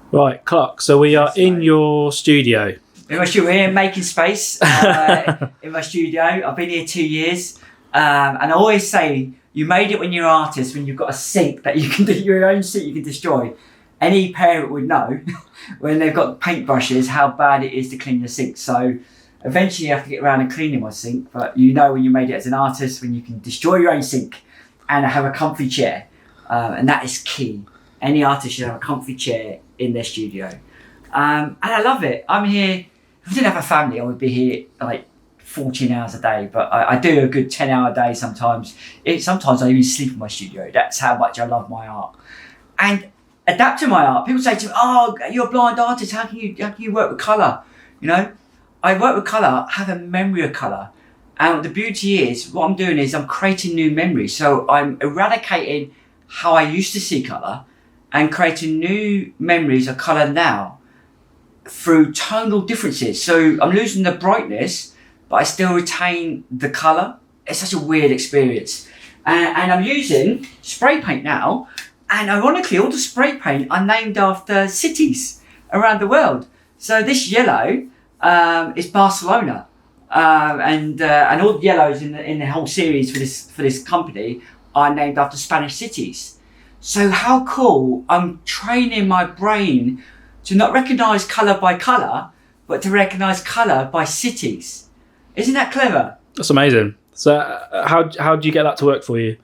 Right, Clarke, so we are in your studio. In my studio, we're here making space in my studio. I've been here 2 years, and I always say you made it when you're an artist, when you've got a sink that you can do your own sink you can destroy. Any parent would know when they've got paintbrushes how bad it is to clean your sink. So eventually you have to get around and cleaning my sink, but you know when you made it as an artist, when you can destroy your own sink and have a comfy chair, and that is key. Any artist should have a comfy chair in their studio, and I love it. I'm here. If I didn't have a family, I would be here like 14 hours a day, but I do a good 10-hour day sometimes. Sometimes I even sleep in my studio. That's how much I love my art. And adapting my art, people say to me, "Oh, you're a blind artist. How can you work with colour?" You know, I work with colour. I have a memory of colour, and the beauty is what I'm doing is I'm creating new memories. So I'm eradicating how I used to see colour and creating new memories of colour now through tonal differences. So I'm losing the brightness, but I still retain the colour. It's such a weird experience. And I'm using spray paint now. And ironically, all the spray paint are named after cities around the world. So this yellow is Barcelona. And all the yellows in the whole series for this company are named after Spanish cities. So how cool, I'm training my brain to not recognise colour by colour, but to recognise colour by cities. Isn't that clever? That's amazing. So how do you get that to work for you?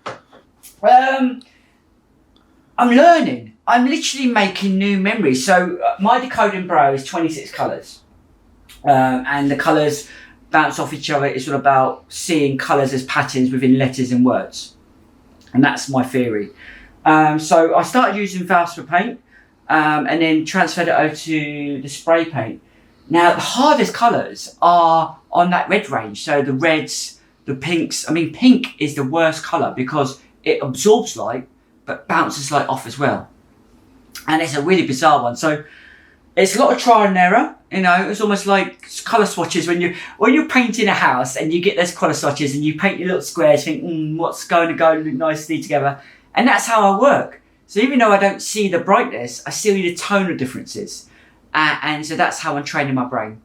I'm learning. I'm literally making new memories. So my decoding Braille is 26 colours. And the colours bounce off each other. It's all about seeing colours as patterns within letters and words. And that's my theory. So I started using VICTA paint and then transferred it over to the spray paint. Now the hardest colours are on that red range. So the reds, the pinks. I mean, pink is the worst colour because it absorbs light but bounces light off as well. And it's a really bizarre one. So it's a lot of trial and error. You know, it's almost like colour swatches when you're painting a house and you get those colour swatches and you paint your little squares, think, what's going to go nicely together. And that's how I work. So even though I don't see the brightness, I see the tonal differences. And so that's how I'm training my brain.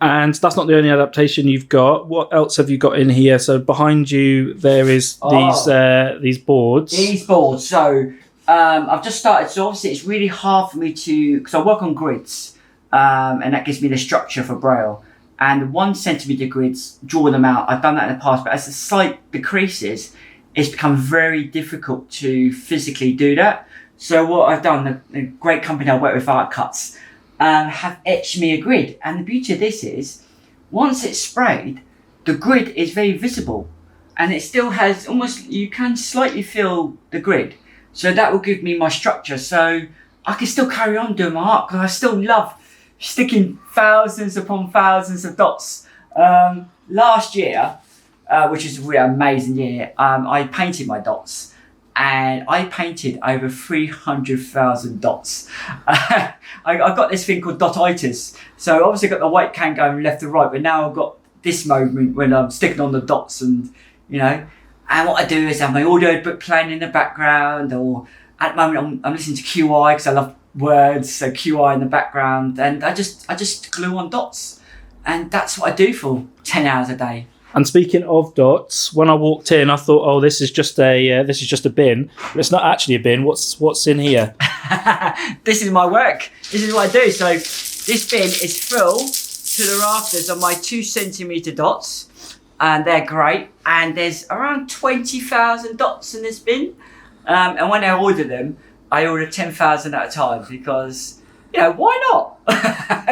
And that's not the only adaptation you've got. What else have you got in here? So behind you, there is these boards. These boards. So I've just started. So obviously it's really hard for me because I work on grids. And that gives me the structure for Braille. And the 1 centimetre grids, draw them out. I've done that in the past. But as the sight decreases, it's become very difficult to physically do that. So what I've done, the great company I work with, Art Cuts, have etched me a grid. And the beauty of this is, once it's sprayed, the grid is very visible. And it still has you can slightly feel the grid. So that will give me my structure. So I can still carry on doing my art because I still love sticking thousands upon thousands of dots. Last year, which is a really amazing year, I painted my dots. And I painted over 300,000 dots. I got this thing called dotitis. So obviously I got the white can going left to right, but now I've got this moment when I'm sticking on the dots and, And what I do is I have my audio book playing in the background, or at the moment I'm listening to QI because I love words, so QI in the background. And I just glue on dots. And that's what I do for 10 hours a day. And speaking of dots, when I walked in, I thought, "Oh, this is just a bin." But it's not actually a bin. What's in here? This is my work. This is what I do. So this bin is full to the rafters of my 2 centimetre dots, and they're great. And there's around 20,000 dots in this bin. And when I order them, I order 10,000 at a time because why not?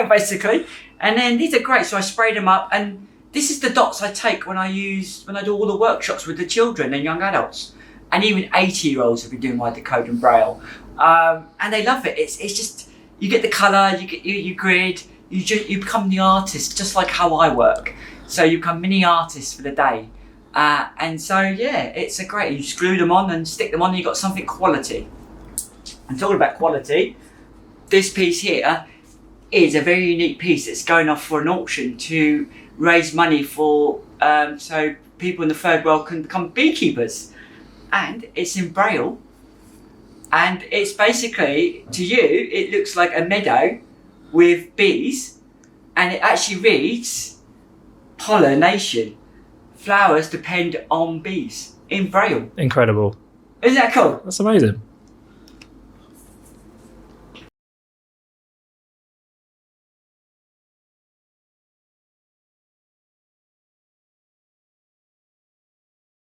Basically. And then these are great. So I spray them up and. This is the dots I take when I do all the workshops with the children and young adults, and even 80-year-olds have been doing my decode and Braille, and they love it. It's just you get the colour, you grid, you become the artist, just like how I work. So you become mini artists for the day, and so it's a great. You just glue them on and stick them on, and you got something quality. And talking about quality, this piece here is a very unique piece that's going off for an auction to raise money for so people in the third world can become beekeepers, and it's in Braille And it's basically, to you, it looks like a meadow with bees, and it actually reads pollination. Flowers depend on bees in Braille. Incredible. Isn't that cool? That's amazing.